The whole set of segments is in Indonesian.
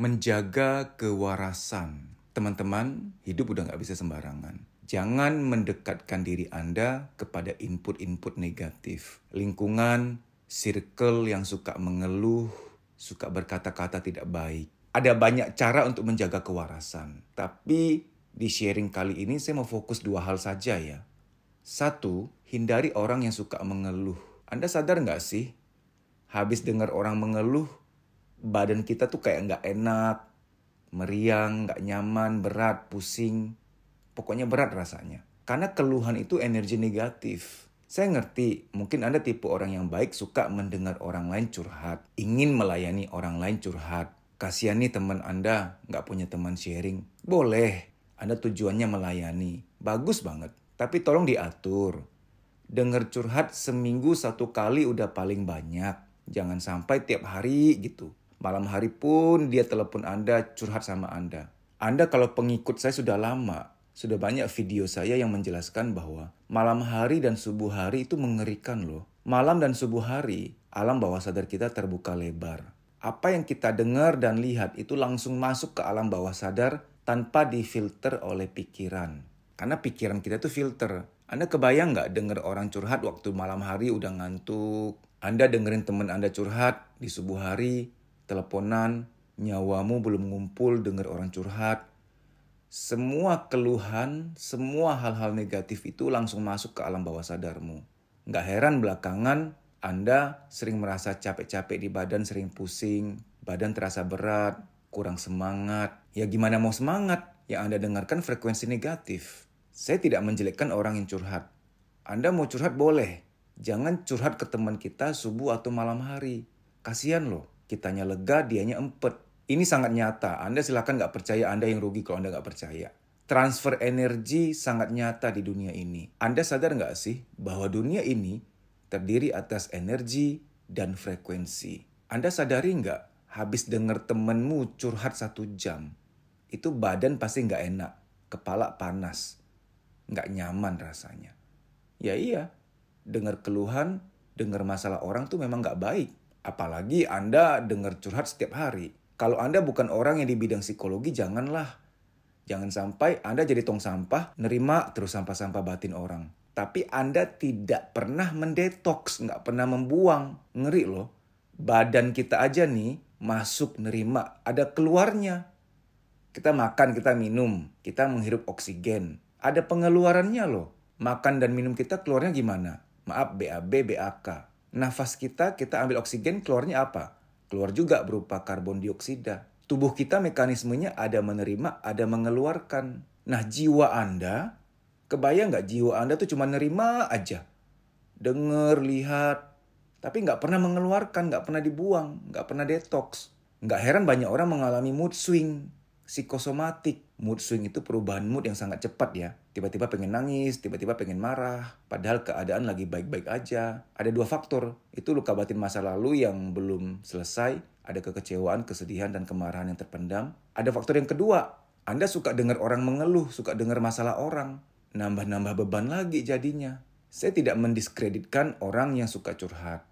Menjaga kewarasan. Teman-teman, hidup udah nggak bisa sembarangan. Jangan mendekatkan diri Anda kepada input-input negatif. Lingkungan, circle yang suka mengeluh, suka berkata-kata tidak baik. Ada banyak cara untuk menjaga kewarasan. Tapi di sharing kali ini saya mau fokus 2 hal saja ya. 1, hindari orang yang suka mengeluh. Anda sadar nggak sih? Habis dengar orang mengeluh, badan kita tuh kayak nggak enak, meriang, nggak nyaman, berat, pusing. Pokoknya berat rasanya. Karena keluhan itu energi negatif. Saya ngerti, mungkin Anda tipe orang yang baik suka mendengar orang lain curhat. Ingin melayani orang lain curhat. Kasihan nih teman Anda nggak punya teman sharing. Boleh, Anda tujuannya melayani. Bagus banget. Tapi tolong diatur. Dengar curhat seminggu 1 kali udah paling banyak. Jangan sampai tiap hari gitu. Malam hari pun dia telepon Anda, curhat sama Anda. Anda kalau pengikut saya sudah lama, sudah banyak video saya yang menjelaskan bahwa malam hari dan subuh hari itu mengerikan loh. Malam dan subuh hari, alam bawah sadar kita terbuka lebar. Apa yang kita dengar dan lihat itu langsung masuk ke alam bawah sadar tanpa difilter oleh pikiran. Karena pikiran kita itu filter. Anda kebayang nggak dengar orang curhat waktu malam hari udah ngantuk? Anda dengerin teman Anda curhat di subuh hari, teleponan, nyawamu belum ngumpul dengar orang curhat. Semua keluhan, semua hal-hal negatif itu langsung masuk ke alam bawah sadarmu. Nggak heran belakangan Anda sering merasa capek-capek di badan, sering pusing, badan terasa berat, kurang semangat. Ya gimana mau semangat? Yang Anda dengarkan frekuensi negatif. Saya tidak menjelekkan orang yang curhat. Anda mau curhat boleh. Jangan curhat ke teman kita subuh atau malam hari. Kasihan loh, kitanya lega, dianya empet. Ini sangat nyata. Anda silakan nggak percaya, Anda yang rugi kalau Anda nggak percaya. Transfer energi sangat nyata di dunia ini. Anda sadar nggak sih bahwa dunia ini terdiri atas energi dan frekuensi. Anda sadari nggak, habis dengar temenmu curhat 1 jam, itu badan pasti nggak enak, kepala panas, nggak nyaman rasanya. Ya iya, dengar keluhan, dengar masalah orang tuh memang nggak baik. Apalagi Anda dengar curhat setiap hari. Kalau Anda bukan orang yang di bidang psikologi, janganlah. Jangan sampai Anda jadi tong sampah, nerima terus sampah-sampah batin orang. Tapi Anda tidak pernah mendetoks, nggak pernah membuang. Ngeri loh. Badan kita aja nih masuk nerima, ada keluarnya. Kita makan, kita minum, kita menghirup oksigen. Ada pengeluarannya loh. Makan dan minum kita keluarnya gimana? Maaf, BAB, BAK. Nafas kita ambil oksigen, keluarnya apa? Keluar juga berupa karbon dioksida. Tubuh kita mekanismenya ada menerima, ada mengeluarkan. Nah, jiwa Anda, kebayang nggak jiwa Anda tuh cuma nerima aja. Dengar, lihat, tapi nggak pernah mengeluarkan, nggak pernah dibuang, nggak pernah detox. Nggak heran banyak orang mengalami mood swing, psikosomatik. Mood swing itu perubahan mood yang sangat cepat ya. Tiba-tiba pengen nangis, tiba-tiba pengen marah. Padahal keadaan lagi baik-baik aja. Ada 2 faktor. Itu luka batin masa lalu yang belum selesai. Ada kekecewaan, kesedihan, dan kemarahan yang terpendam. Ada faktor yang kedua. Anda suka dengar orang mengeluh, suka dengar masalah orang. Nambah-nambah beban lagi jadinya. Saya tidak mendiskreditkan orang yang suka curhat.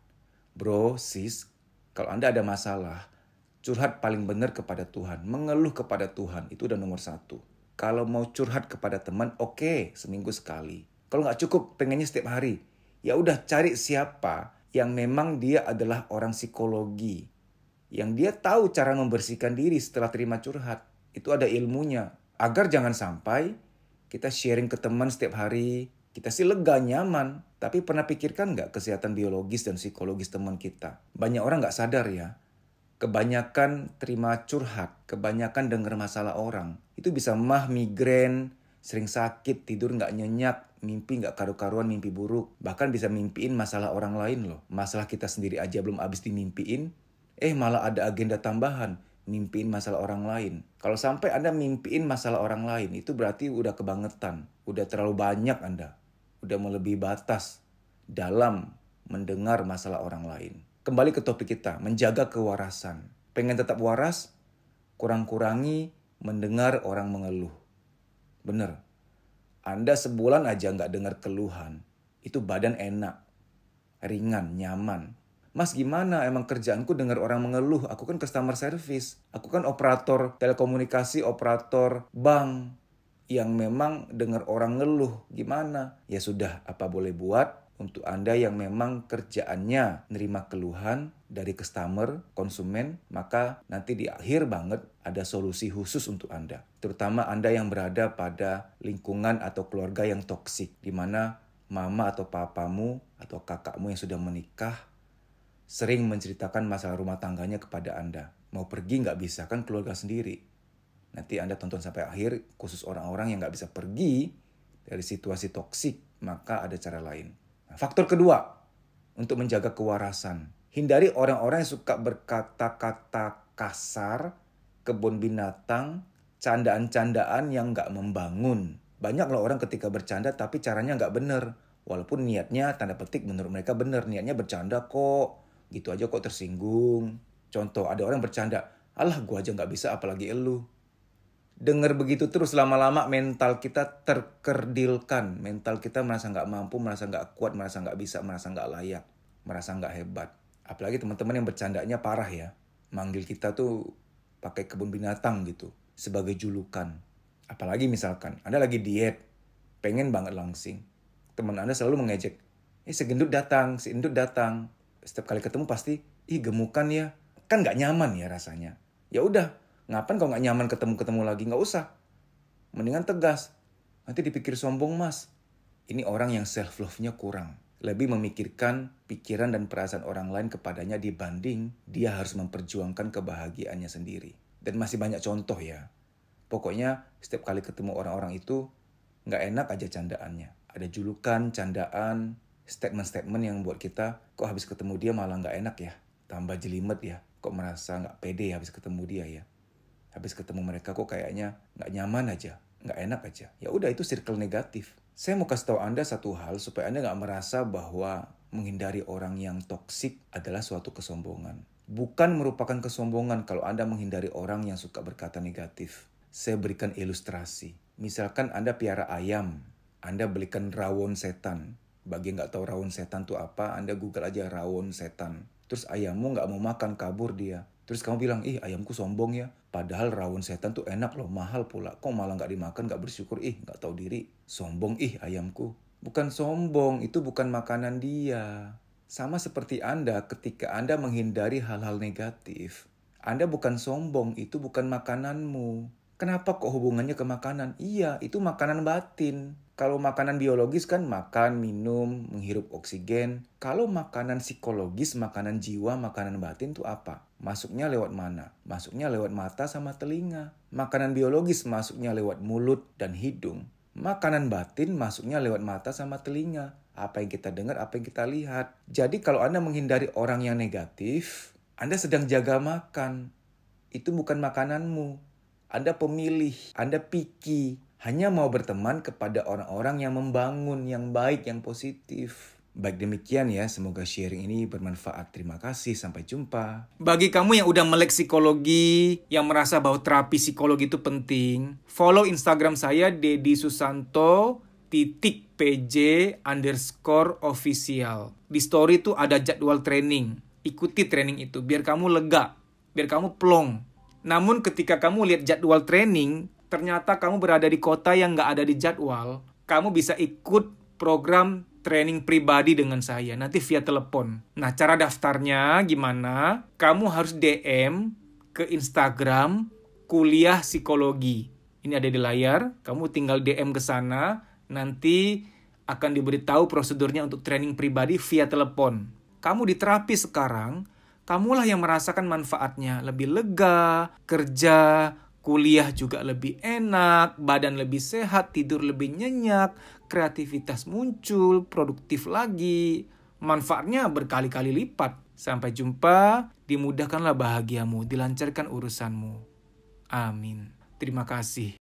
Bro, sis, kalau Anda ada masalah, curhat paling benar kepada Tuhan. Mengeluh kepada Tuhan, itu udah nomor 1. Kalau mau curhat kepada teman, oke, seminggu sekali. Kalau nggak cukup, pengennya setiap hari. Ya udah cari siapa yang memang dia adalah orang psikologi. Yang dia tahu cara membersihkan diri setelah terima curhat. Itu ada ilmunya. Agar jangan sampai kita sharing ke teman setiap hari. Kita sih lega, nyaman. Tapi pernah pikirkan nggak kesehatan biologis dan psikologis teman kita? Banyak orang nggak sadar ya. Kebanyakan terima curhat, kebanyakan dengar masalah orang. Itu bisa migrain, sering sakit, tidur nggak nyenyak, mimpi nggak karu-karuan, mimpi buruk. Bahkan bisa mimpiin masalah orang lain loh. Masalah kita sendiri aja belum habis dimimpiin, malah ada agenda tambahan, mimpiin masalah orang lain. Kalau sampai Anda mimpiin masalah orang lain, itu berarti udah kebangetan. Udah terlalu banyak Anda. Udah melebihi batas dalam mendengar masalah orang lain. Kembali ke topik kita, menjaga kewarasan. Pengen tetap waras, kurang-kurangi mendengar orang mengeluh. Bener, Anda sebulan aja nggak dengar keluhan, itu badan enak, ringan, nyaman. Mas gimana, emang kerjaanku dengar orang mengeluh, aku kan customer service, aku kan operator telekomunikasi, operator bank yang memang dengar orang ngeluh, gimana? Ya sudah, apa boleh buat? Untuk Anda yang memang kerjaannya nerima keluhan dari customer, konsumen, maka nanti di akhir banget ada solusi khusus untuk Anda. Terutama Anda yang berada pada lingkungan atau keluarga yang toksik, di mana mama atau papamu atau kakakmu yang sudah menikah sering menceritakan masalah rumah tangganya kepada Anda. Mau pergi nggak bisa, kan keluarga sendiri. Nanti Anda tonton sampai akhir, khusus orang-orang yang nggak bisa pergi dari situasi toksik, maka ada cara lain. Nah, faktor kedua, untuk menjaga kewarasan. Hindari orang-orang yang suka berkata-kata kasar, kebun binatang, candaan-candaan yang nggak membangun. Banyak loh orang ketika bercanda tapi caranya nggak bener. Walaupun niatnya, tanda petik menurut mereka bener. Niatnya bercanda kok. Gitu aja kok tersinggung. Contoh, ada orang bercanda, alah gua aja nggak bisa apalagi elu. Dengar begitu terus lama-lama mental kita terkerdilkan. Mental kita merasa nggak mampu, merasa nggak kuat, merasa nggak bisa, merasa nggak layak, merasa nggak hebat. Apalagi teman-teman yang bercandanya parah ya. Manggil kita tuh pakai kebun binatang gitu sebagai julukan. Apalagi misalkan Anda lagi diet, pengen banget langsing. Teman Anda selalu mengejek, si gendut datang, si endut datang. Setiap kali ketemu pasti, gemukan ya. Kan nggak nyaman ya rasanya. Ya udah. Ngapain kalau nggak nyaman ketemu-ketemu lagi? Nggak usah. Mendingan tegas. Nanti dipikir sombong mas. Ini orang yang self-love-nya kurang. Lebih memikirkan pikiran dan perasaan orang lain kepadanya dibanding dia harus memperjuangkan kebahagiaannya sendiri. Dan masih banyak contoh ya. Pokoknya setiap kali ketemu orang-orang itu nggak enak aja candaannya. Ada julukan, candaan, statement-statement yang buat kita kok habis ketemu dia malah nggak enak ya. Tambah jelimet ya. Kok merasa nggak pede habis ketemu dia ya. Habis ketemu mereka kok kayaknya nggak nyaman aja, nggak enak aja. Ya udah itu circle negatif. Saya mau kasih tahu Anda satu hal supaya Anda nggak merasa bahwa menghindari orang yang toksik adalah suatu kesombongan. Bukan merupakan kesombongan kalau Anda menghindari orang yang suka berkata negatif. Saya berikan ilustrasi. Misalkan Anda piara ayam, Anda belikan rawon setan. Bagi yang nggak tahu rawon setan itu apa, Anda Google aja rawon setan. Terus ayammu nggak mau makan, kabur dia. Terus kamu bilang, ayamku sombong ya. Padahal rawon setan tuh enak loh, mahal pula. Kok malah nggak dimakan, nggak bersyukur, nggak tahu diri. Sombong, ayamku. Bukan sombong, itu bukan makanan dia. Sama seperti Anda ketika Anda menghindari hal-hal negatif. Anda bukan sombong, itu bukan makananmu. Kenapa kok hubungannya ke makanan? Iya, itu makanan batin. Kalau makanan biologis kan makan, minum, menghirup oksigen. Kalau makanan psikologis, makanan jiwa, makanan batin itu apa? Masuknya lewat mana? Masuknya lewat mata sama telinga. Makanan biologis masuknya lewat mulut dan hidung. Makanan batin masuknya lewat mata sama telinga. Apa yang kita dengar, apa yang kita lihat. Jadi kalau Anda menghindari orang yang negatif, Anda sedang jaga makan. Itu bukan makananmu. Anda pemilih, Anda picky. Hanya mau berteman kepada orang-orang yang membangun, yang baik, yang positif. Baik demikian ya, semoga sharing ini bermanfaat. Terima kasih, sampai jumpa. Bagi kamu yang udah melek psikologi, yang merasa bahwa terapi psikologi itu penting, follow Instagram saya @dedisusanto_pj_official. Di story itu ada jadwal training. Ikuti training itu, biar kamu lega, biar kamu plong. Namun ketika kamu lihat jadwal training, ternyata kamu berada di kota yang nggak ada di jadwal, kamu bisa ikut program training pribadi dengan saya, nanti via telepon. Nah, cara daftarnya gimana? Kamu harus DM ke Instagram Kuliah Psikologi. Ini ada di layar, kamu tinggal DM ke sana, nanti akan diberitahu prosedurnya untuk training pribadi via telepon. Kamu di terapi sekarang, kamulah yang merasakan manfaatnya, lebih lega, kerja, kuliah juga lebih enak, badan lebih sehat, tidur lebih nyenyak, kreativitas muncul, produktif lagi. Manfaatnya berkali-kali lipat. Sampai jumpa, dimudahkanlah bahagiamu, dilancarkan urusanmu. Amin. Terima kasih.